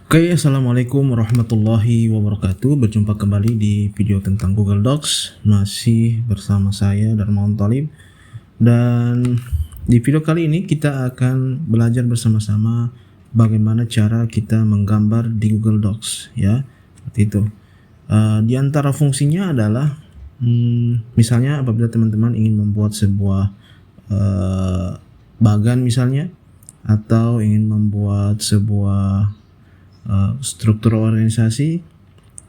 Oke, assalamualaikum warahmatullahi wabarakatuh. Berjumpa kembali di video tentang Google Docs. Masih bersama saya Darmawan Thalib. Dan di video kali ini kita akan belajar bersama-sama bagaimana cara kita menggambar di Google Docs, ya. Seperti itu. Di antara fungsinya adalah, misalnya apabila teman-teman ingin membuat sebuah bagan misalnya, atau ingin membuat sebuah struktur organisasi,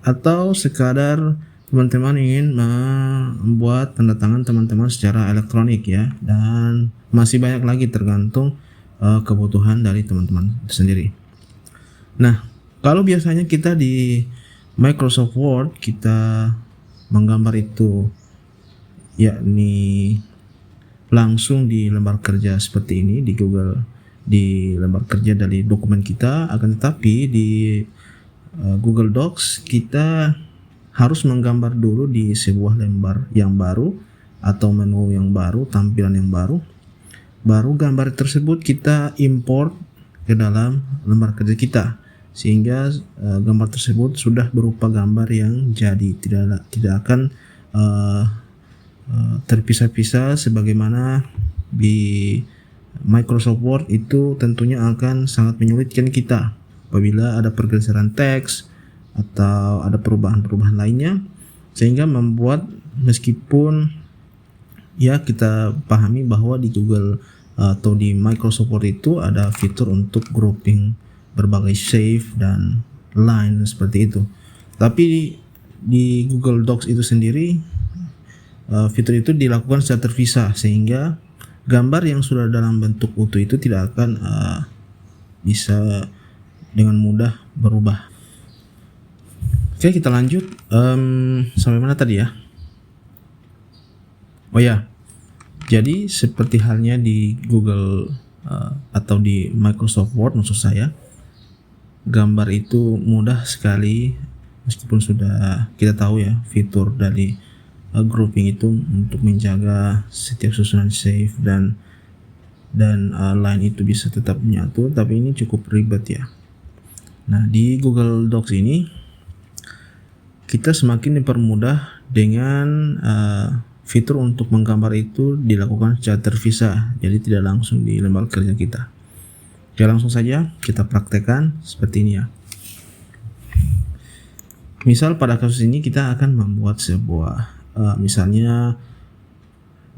atau sekadar teman-teman ingin membuat tanda tangan teman-teman secara elektronik, ya, dan masih banyak lagi tergantung kebutuhan dari teman-teman sendiri. Nah, kalau biasanya kita di Microsoft Word kita menggambar itu yakni langsung di lembar kerja seperti ini di Google, di lembar kerja dari dokumen kita, akan tetapi di Google Docs kita harus menggambar dulu di sebuah lembar yang baru atau menu yang baru, tampilan yang baru. Baru gambar tersebut kita import ke dalam lembar kerja kita, sehingga gambar tersebut sudah berupa gambar yang jadi, tidak akan terpisah-pisah sebagaimana di Microsoft Word. Itu tentunya akan sangat menyulitkan kita apabila ada pergeseran teks atau ada perubahan-perubahan lainnya, sehingga membuat, meskipun ya kita pahami bahwa di Google atau di Microsoft Word itu ada fitur untuk grouping berbagai save dan line seperti itu, tapi di Google Docs itu sendiri fitur itu dilakukan secara terpisah, sehingga gambar yang sudah dalam bentuk utuh itu tidak akan bisa dengan mudah berubah. Oke, kita lanjut. Sampai mana tadi ya? Oh ya, jadi seperti halnya di Google atau di Microsoft Word maksud saya, gambar itu mudah sekali, meskipun sudah kita tahu ya fitur dari grouping itu untuk menjaga setiap susunan save dan line itu bisa tetap menyatu, tapi ini cukup ribet ya. Nah, di Google Docs ini kita semakin dipermudah dengan fitur untuk menggambar itu dilakukan secara terpisah, jadi tidak langsung di lembar kerja kita. Oke, langsung saja kita praktekkan seperti ini ya. Misal pada kasus ini kita akan membuat sebuah misalnya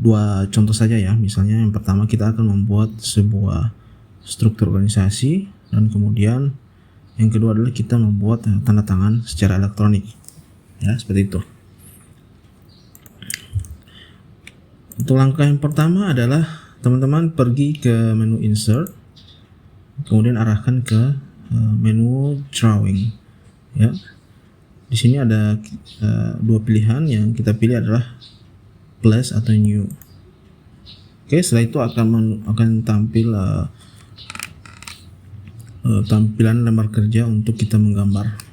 dua contoh saja ya. Misalnya yang pertama kita akan membuat sebuah struktur organisasi, dan kemudian yang kedua adalah kita membuat tanda tangan secara elektronik, ya, seperti itu. Untuk langkah yang pertama adalah teman-teman pergi ke menu insert, kemudian arahkan ke menu drawing, ya. Di sini ada dua pilihan, yang kita pilih adalah plus atau new. Oke, setelah itu akan tampil tampilan lembar kerja untuk kita menggambar.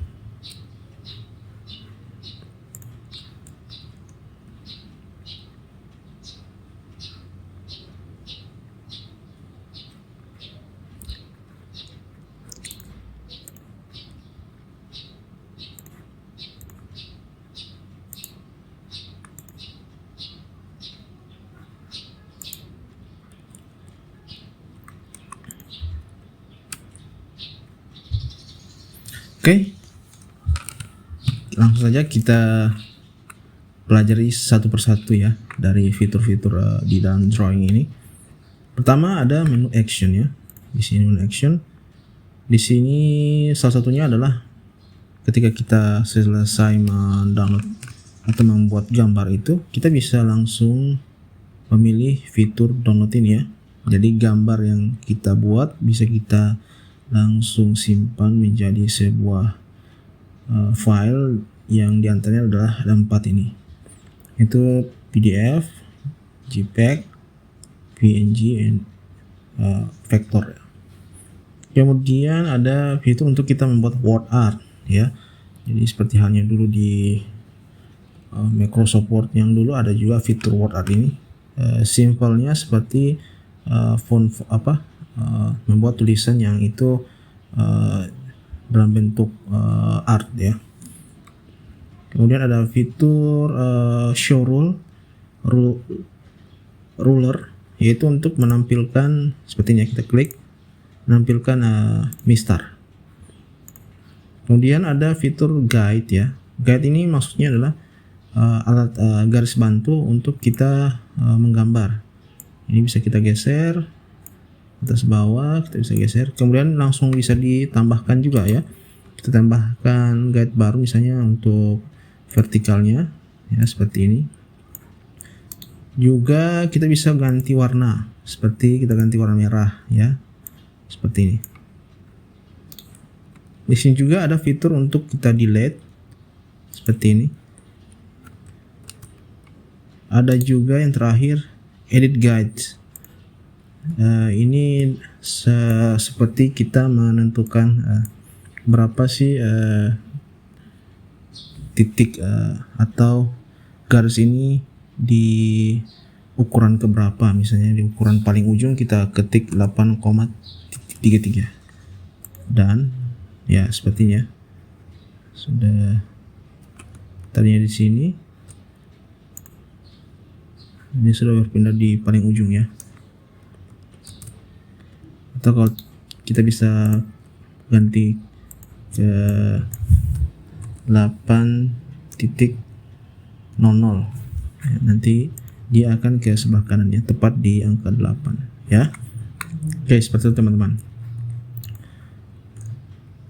Oke, langsung saja kita pelajari satu persatu ya dari fitur-fitur di dalam drawing ini. Pertama ada menu action ya. Di sini menu action. Di sini salah satunya adalah ketika kita selesai mendownload atau membuat gambar itu, kita bisa langsung memilih fitur download ini ya. Jadi gambar yang kita buat bisa kita langsung simpan menjadi sebuah file yang diantaranya adalah ada 4 ini. Itu PDF, JPEG, PNG, dan vektor. Kemudian ada fitur untuk kita membuat word art ya. Jadi seperti halnya dulu di Microsoft Word yang dulu ada juga fitur word art ini. Simpelnya seperti font membuat tulisan yang itu dalam bentuk art ya. Kemudian ada fitur show ruler, yaitu untuk menampilkan sepertinya, kita klik menampilkan mistar. Kemudian ada fitur guide ya. Guide ini maksudnya adalah alat garis bantu untuk kita menggambar. Ini bisa kita geser atas bawah, kita bisa geser, kemudian langsung bisa ditambahkan juga ya. Kita tambahkan guide baru misalnya untuk vertikalnya ya, seperti ini. Juga kita bisa ganti warna, seperti kita ganti warna merah ya, seperti ini. Di sini juga ada fitur untuk kita delete, seperti ini. Ada juga yang terakhir, edit guides. Ini seperti kita menentukan berapa sih titik atau garis ini di ukuran keberapa. Misalnya di ukuran paling ujung kita ketik 8,33 dan ya sepertinya sudah tadinya di sini, ini sudah berpindah di paling ujung ya. Atau kalau kita bisa ganti ke 8.00 ya, nanti dia akan ke sebelah kanannya tepat di angka 8 ya. Oke, seperti itu teman-teman.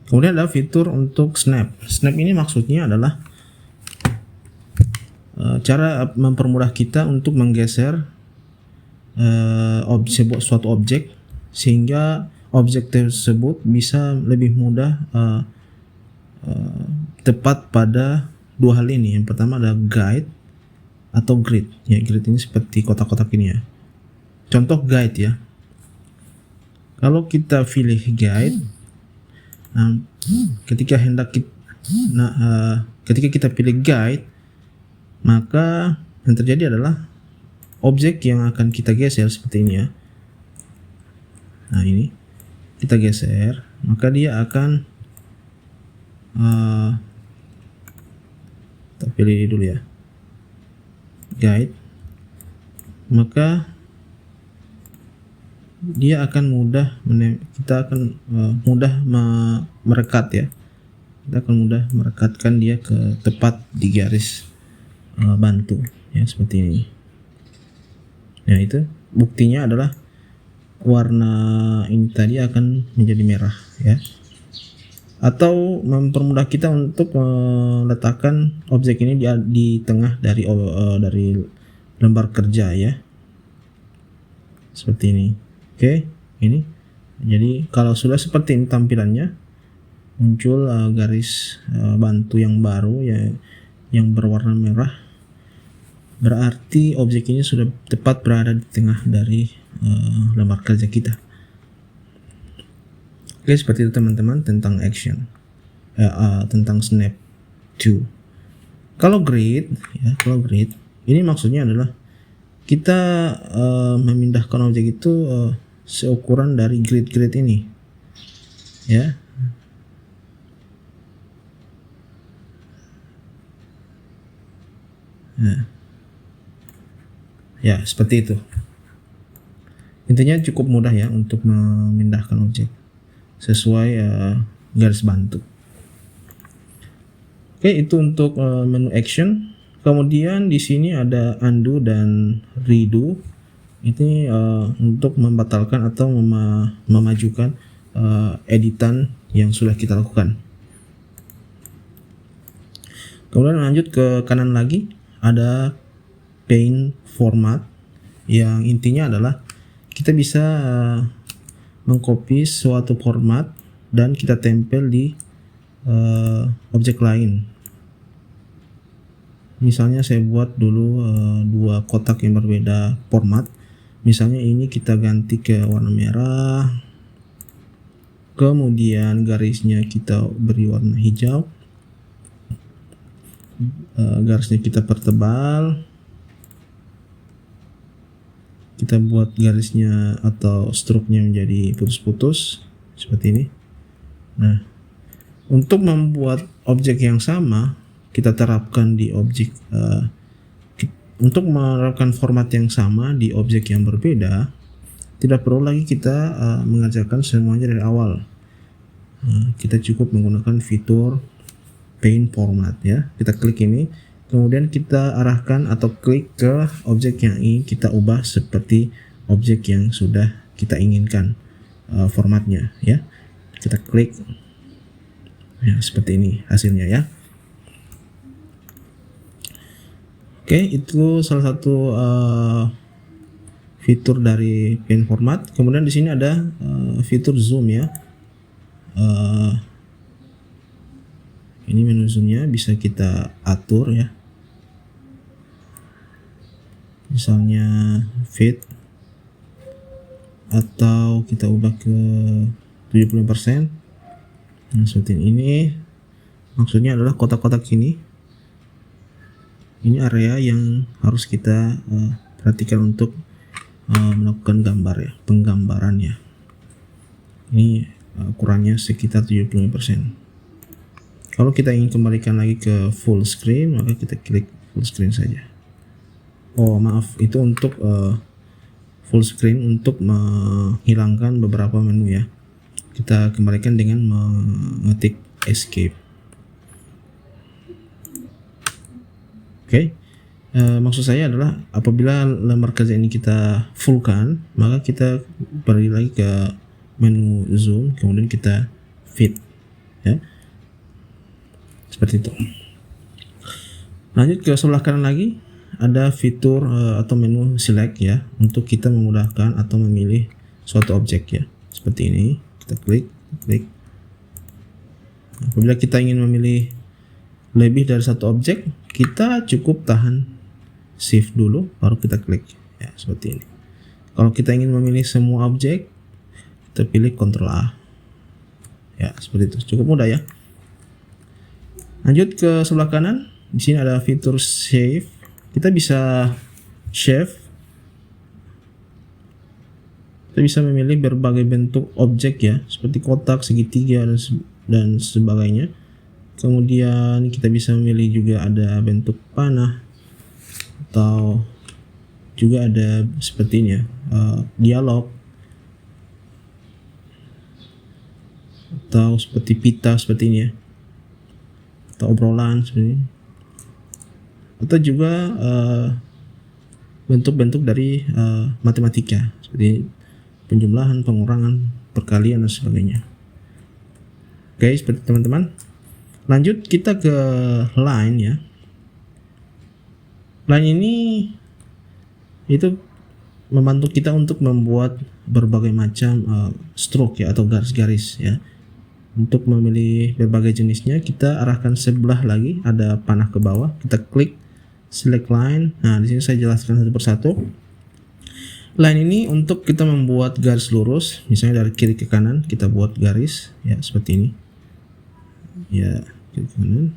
Kemudian ada fitur untuk snap. Snap ini maksudnya adalah cara mempermudah kita untuk menggeser suatu objek, sehingga objek tersebut bisa lebih mudah tepat pada dua hal ini. Yang pertama ada guide atau grid ya. Grid ini seperti kotak-kotak ini ya. Contoh guide ya. Kalau kita pilih guide, ketika kita pilih guide, maka yang terjadi adalah objek yang akan kita geser seperti ini ya. Nah, ini kita geser, maka dia akan kita pilih dulu ya, guide, maka dia akan merekat ya. Kita akan mudah merekatkan dia ke tepat di garis bantu ya, seperti ini. Nah, itu buktinya adalah warna ini tadi akan menjadi merah ya. Atau mempermudah kita untuk meletakkan objek ini di tengah dari lembar kerja ya, seperti ini. Oke, ini jadi kalau sudah seperti ini tampilannya, muncul garis bantu yang baru ya, yang berwarna merah, berarti objek ini sudah tepat berada di tengah dari lembar kerja kita. Oke, seperti itu teman-teman tentang action, tentang snap to. Kalau grid ya, ini maksudnya adalah kita memindahkan objek itu seukuran dari grid ini ya. Nah, ya seperti itu. Intinya cukup mudah ya untuk memindahkan objek sesuai garis bantu. Oke, itu untuk menu action. Kemudian di sini ada undo dan redo. Ini untuk membatalkan atau memajukan editan yang sudah kita lakukan. Kemudian lanjut ke kanan lagi, ada paint format, yang intinya adalah kita bisa mengcopy suatu format dan kita tempel di objek lain. Misalnya saya buat dulu dua kotak yang berbeda format. Misalnya ini kita ganti ke warna merah, kemudian garisnya kita beri warna hijau, garisnya kita pertebal, kita buat garisnya atau struknya menjadi putus-putus seperti ini. Nah, Untuk membuat objek yang sama, kita terapkan di objek untuk menerapkan format yang sama di objek yang berbeda, tidak perlu lagi kita mengerjakan semuanya dari awal. Kita cukup menggunakan fitur paint format ya. Kita klik ini, kemudian kita arahkan atau klik ke objek yang ingin kita ubah seperti objek yang sudah kita inginkan formatnya ya. Kita klik ya, seperti ini hasilnya ya. Oke, itu salah satu fitur dari paint format. Kemudian di sini ada fitur zoom ya. Ini menu zoomnya bisa kita atur ya. Misalnya fit, atau kita ubah ke 75%. Nah, seperti ini. Maksudnya adalah kotak-kotak ini. Ini area yang harus kita perhatikan untuk melakukan gambar ya, penggambarannya. Ini ukurannya sekitar 75%. Kalau kita ingin kembalikan lagi ke full screen, maka kita klik full screen saja. Oh maaf, itu untuk full screen untuk menghilangkan beberapa menu ya. Kita kembalikan dengan mengetik escape. Oke. Maksud saya adalah apabila lembar kerja ini kita fullkan, maka kita balik lagi ke menu zoom, kemudian kita fit ya. Seperti itu. Lanjut ke sebelah kanan lagi, ada fitur atau menu select ya, untuk kita memudahkan atau memilih suatu objek ya. Seperti ini, kita klik. Apabila kita ingin memilih lebih dari satu objek, kita cukup tahan shift dulu, baru kita klik ya, seperti ini. Kalau kita ingin memilih semua objek, kita pilih Ctrl A ya, seperti itu. Cukup mudah ya. Lanjut ke sebelah kanan, di sini ada fitur save. Kita bisa save. Kita bisa memilih berbagai bentuk objek ya, seperti kotak, segitiga dan sebagainya. Kemudian kita bisa memilih juga ada bentuk panah, atau juga ada seperti ini ya, dialog, atau seperti pita seperti ini ya, atau obrolan seperti ini, atau juga bentuk-bentuk dari matematika seperti penjumlahan, pengurangan, perkalian dan sebagainya. Oke, seperti teman-teman. Lanjut kita ke line ya. Line ini itu membantu kita untuk membuat berbagai macam stroke ya, atau garis-garis ya. Untuk memilih berbagai jenisnya, kita arahkan sebelah lagi, ada panah ke bawah, kita klik select line. Nah, di sini saya jelaskan satu persatu. Line ini untuk kita membuat garis lurus, misalnya dari kiri ke kanan kita buat garis ya, seperti ini. Ya, kiri ke kanan.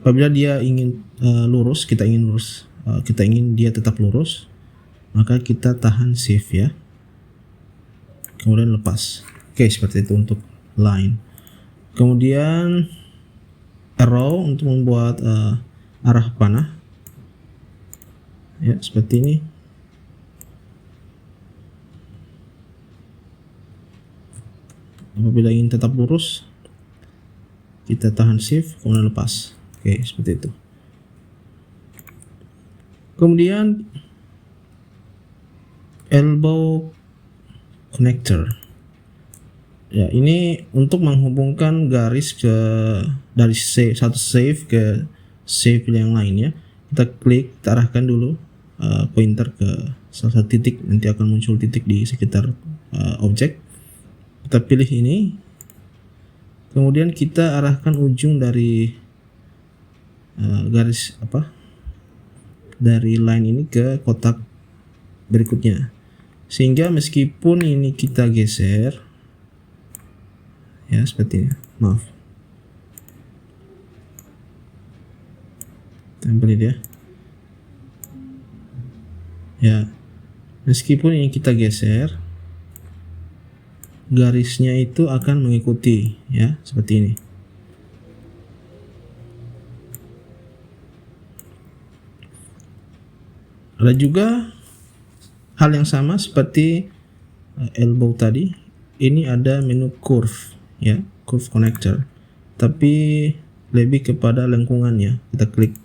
Apabila dia ingin lurus, kita ingin dia tetap lurus, maka kita tahan shift ya, kemudian lepas. Oke, seperti itu untuk line. Kemudian arrow untuk membuat arah panah ya, seperti ini. Apabila ingin tetap lurus, kita tahan shift kemudian lepas. Oke, seperti itu. Kemudian elbow connector ya, ini untuk menghubungkan garis dari satu save ke save yang lain ya. Kita klik, kita arahkan dulu pointer ke salah satu titik, nanti akan muncul titik di sekitar objek. Kita pilih ini, kemudian kita arahkan ujung dari garis dari line ini ke kotak berikutnya, sehingga meskipun ini kita geser ya, seperti ini, maaf, tempel dia ya, meskipun ini kita geser, garisnya itu akan mengikuti ya, seperti ini. Ada juga hal yang sama seperti elbow tadi. Ini ada menu curve ya, curve connector. Tapi lebih kepada lengkungannya. Kita klik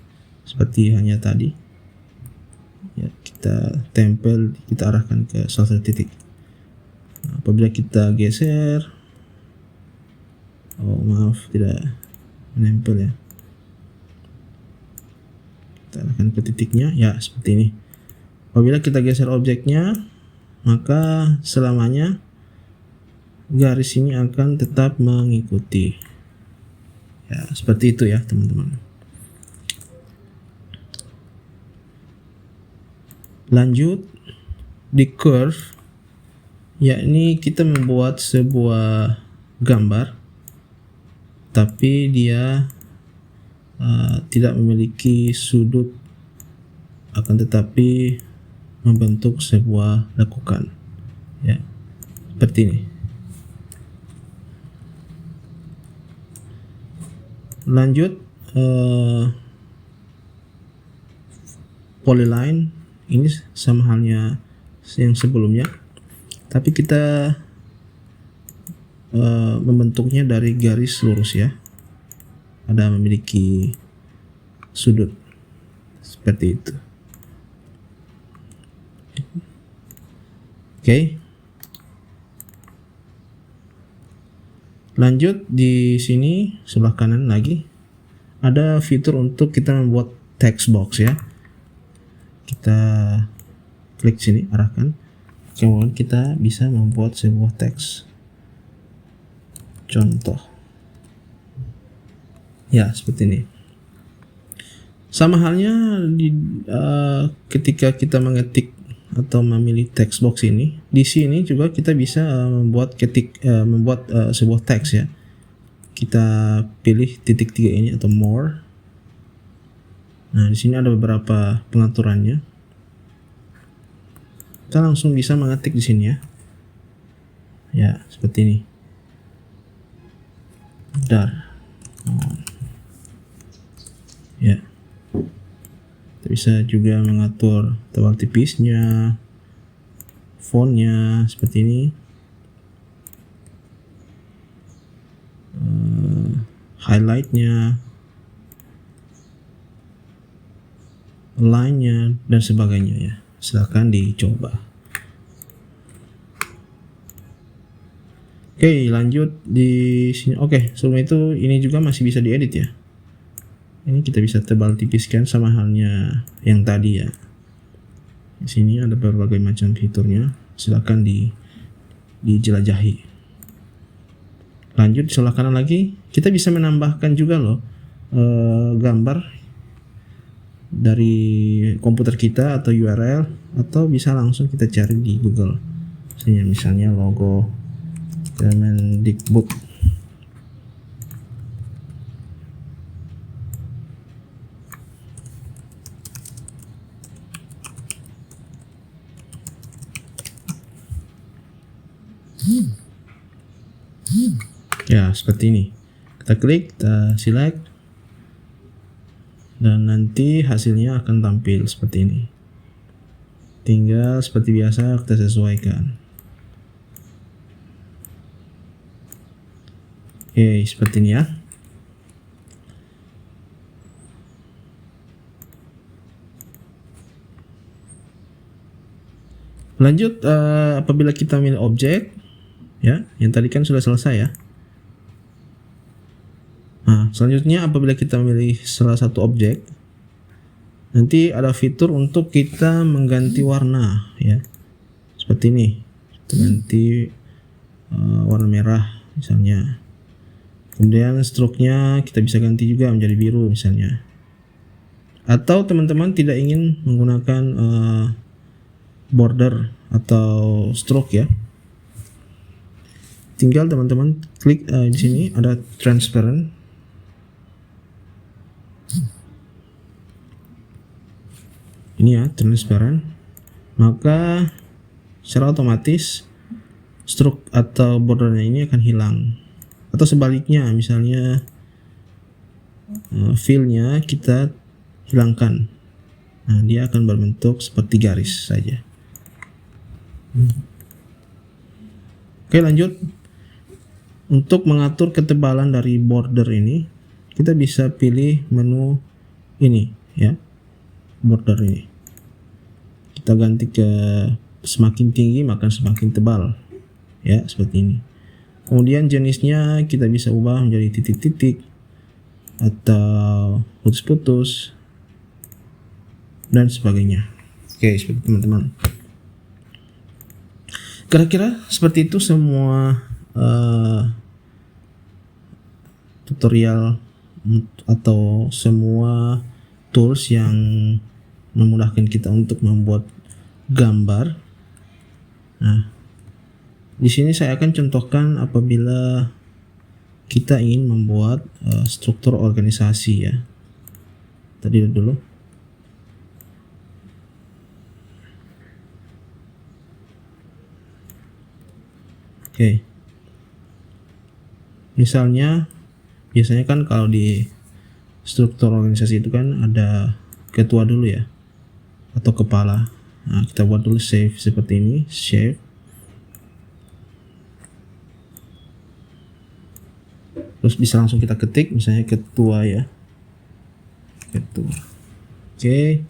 seperti hanya tadi. Ya, kita tempel, kita arahkan ke salah satu titik. Nah, apabila kita geser, oh maaf tidak menempel ya. Kita arahkan ke titiknya, ya seperti ini. Apabila kita geser objeknya, maka selamanya garis ini akan tetap mengikuti. Ya, seperti itu ya teman-teman. Lanjut di curve, yakni kita membuat sebuah gambar tapi dia tidak memiliki sudut, akan tetapi membentuk sebuah lekukan ya, seperti ini. Lanjut polyline, ini sama halnya yang sebelumnya, tapi kita membentuknya dari garis lurus ya, ada memiliki sudut seperti itu. Oke. Lanjut di sini sebelah kanan lagi ada fitur untuk kita membuat text box ya. Kita klik sini, arahkan, kemudian kita bisa membuat sebuah teks. Contoh ya seperti ini. Sama halnya ketika kita mengetik atau memilih text box ini, di sini juga kita bisa membuat sebuah teks ya. Kita pilih titik 3 ini atau more. Nah, di sini ada beberapa pengaturannya. Kita langsung bisa mengetik di sini ya. Ya, seperti ini. Dar. Ya. Kita bisa juga mengatur tebal tipisnya, fontnya seperti ini, highlightnya, line-nya dan sebagainya ya. Silahkan dicoba. Oke, lanjut di sini. Oke, sebelum itu ini juga masih bisa diedit ya. Ini kita bisa tebal tipiskan sama halnya yang tadi ya. Di sini ada berbagai macam fiturnya. Silakan dijelajahi. Lanjut di sebelah kanan lagi, kita bisa menambahkan juga loh gambar dari komputer kita atau URL, atau bisa langsung kita cari di Google. Misalnya logo Kemendikbud. Ya, seperti ini. Kita klik, kita select, dan nanti hasilnya akan tampil seperti ini. Tinggal seperti biasa kita sesuaikan. Oke, seperti ini ya. Lanjut, apabila kita milih objek, ya, yang tadi kan sudah selesai ya. Nah, selanjutnya apabila kita memilih salah satu objek, nanti ada fitur untuk kita mengganti warna ya. Seperti ini. Kita ganti warna merah misalnya. Kemudian stroke-nya kita bisa ganti juga menjadi biru misalnya. Atau teman-teman tidak ingin menggunakan border atau stroke ya. Tinggal teman-teman klik di sini ada transparent. Ini ya, transparent. Maka secara otomatis stroke atau bordernya ini akan hilang. Atau sebaliknya, misalnya fill-nya kita hilangkan. Nah, dia akan berbentuk seperti garis saja. Oke, lanjut. Untuk mengatur ketebalan dari border ini, kita bisa pilih menu ini ya, border ini. Kita ganti ke semakin tinggi maka semakin tebal ya, seperti ini. Kemudian jenisnya kita bisa ubah menjadi titik-titik atau putus-putus dan sebagainya. Oke, seperti teman-teman. Kira-kira seperti itu semua tutorial atau semua tools yang memudahkan kita untuk membuat gambar. Nah, di sini saya akan contohkan apabila kita ingin membuat struktur organisasi ya. Tadi dulu. Oke. Misalnya, biasanya kan kalau di struktur organisasi itu kan ada ketua dulu ya, atau kepala. Nah, kita buat dulu save seperti ini, save. Terus bisa langsung kita ketik misalnya ketua ya, ketua. Oke,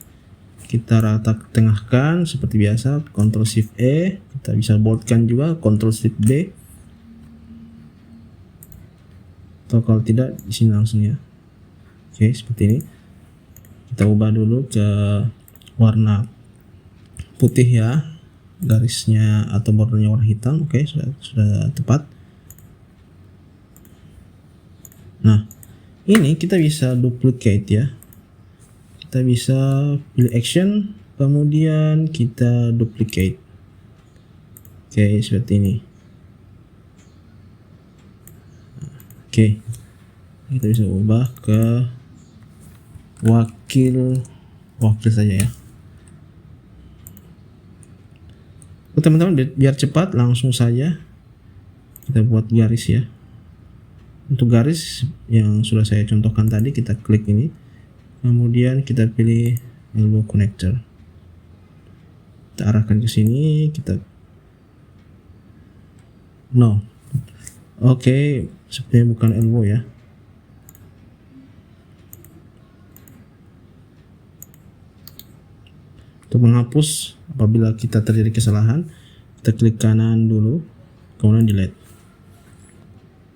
kita rata tengahkan seperti biasa, Ctrl Shift E. Kita bisa boldkan juga, Ctrl Shift B. Atau kalau tidak di sini langsung ya. Oke, seperti ini. Kita ubah dulu ke warna putih ya, garisnya atau bordernya warna hitam. Oke, sudah tepat. Nah, ini kita bisa duplicate ya. Kita bisa pilih action, kemudian kita duplicate. Oke, seperti ini. Oke, kita bisa ubah ke wakil saja ya. Teman-teman, biar cepat langsung saja kita buat garis ya. Untuk garis yang sudah saya contohkan tadi, kita klik ini, kemudian kita pilih elbow connector, kita arahkan ke sini, kita Oke, sepertinya bukan elbow ya. Untuk menghapus apabila kita terjadi kesalahan, kita klik kanan dulu, kemudian delete.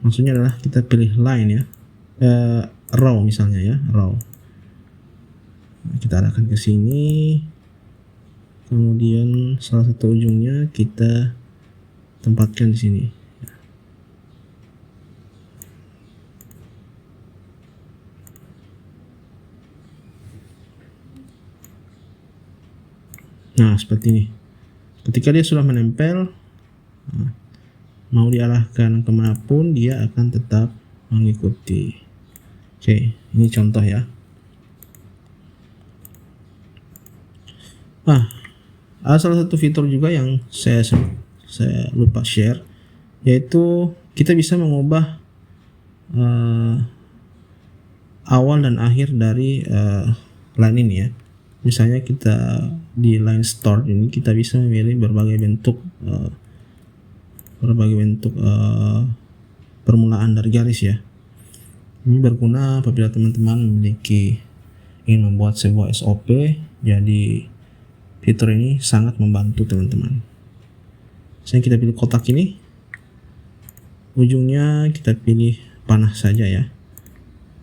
Maksudnya adalah kita pilih line ya, row misalnya ya, row. Kita arahkan ke sini, kemudian salah satu ujungnya kita tempatkan di sini. Nah, seperti ini. Ketika dia sudah menempel, mau diarahkan kemanapun dia akan tetap mengikuti. Oke, ini contoh ya. Ada salah satu fitur juga yang saya lupa share, yaitu kita bisa mengubah awal dan akhir dari line ini ya. Misalnya kita di line start ini kita bisa memilih berbagai bentuk permulaan dari garis ya. Ini berguna apabila teman-teman ingin membuat sebuah SOP. Jadi fitur ini sangat membantu teman-teman. Misalnya kita pilih kotak ini, ujungnya kita pilih panah saja ya.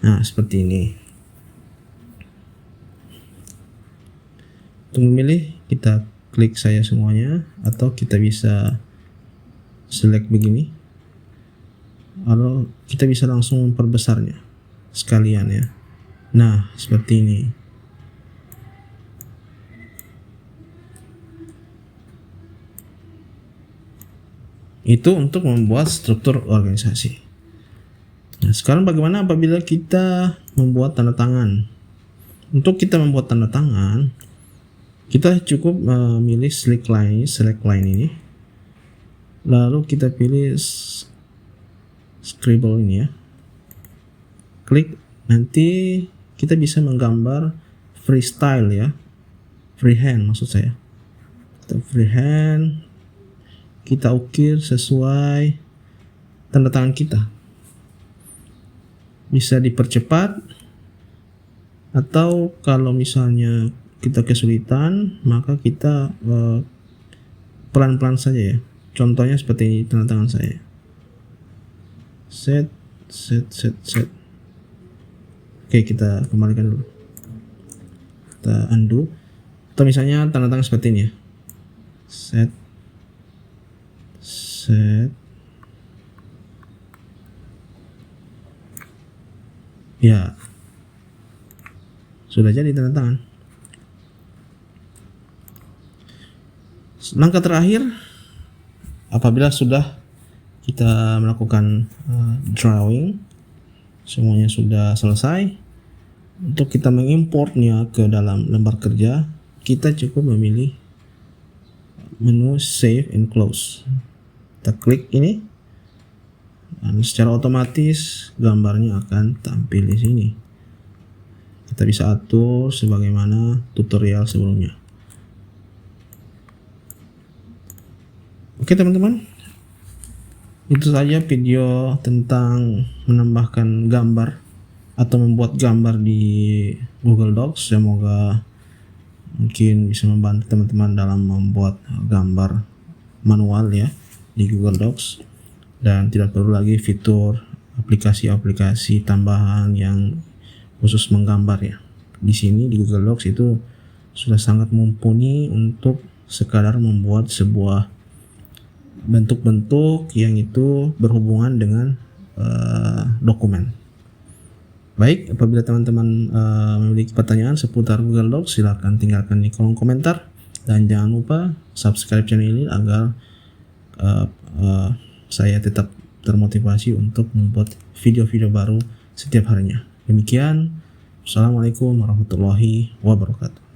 Nah, seperti ini. Untuk memilih, kita klik saja semuanya, atau kita bisa select begini, atau kita bisa langsung memperbesarnya sekalian ya. Nah, seperti ini. Itu untuk membuat struktur organisasi. Nah, sekarang bagaimana apabila kita membuat tanda tangan? Untuk kita membuat tanda tangan, kita cukup memilih select line ini, lalu kita pilih scribble ini ya, klik, nanti kita bisa menggambar freestyle ya. freehand maksud saya. Kita freehand, kita ukir sesuai tanda tangan kita. Bisa dipercepat, atau kalau misalnya kita kesulitan maka kita pelan-pelan saja ya. Contohnya seperti ini tanda tangan saya. Set. Oke, kita kembalikan dulu. Kita undo. Atau misalnya tanda tangan seperti ini ya. Set. Ya. Sudah jadi tanda tangan. Langkah terakhir, apabila sudah kita melakukan drawing, semuanya sudah selesai, untuk kita mengimportnya ke dalam lembar kerja, kita cukup memilih menu save and close. Kita klik ini, dan secara otomatis gambarnya akan tampil di sini. Kita bisa atur sebagaimana tutorial sebelumnya. Oke teman-teman, itu saja video tentang menambahkan gambar atau membuat gambar di Google Docs. Semoga mungkin bisa membantu teman-teman dalam membuat gambar manual ya di Google Docs, dan tidak perlu lagi fitur aplikasi-aplikasi tambahan yang khusus menggambar ya. Di sini di Google Docs itu sudah sangat mumpuni untuk sekadar membuat sebuah bentuk-bentuk yang itu berhubungan dengan dokumen. Baik, apabila teman-teman memiliki pertanyaan seputar Google Docs, silakan tinggalkan di kolom komentar, dan jangan lupa subscribe channel ini agar saya tetap termotivasi untuk membuat video-video baru setiap harinya. Demikian, Assalamualaikum warahmatullahi wabarakatuh.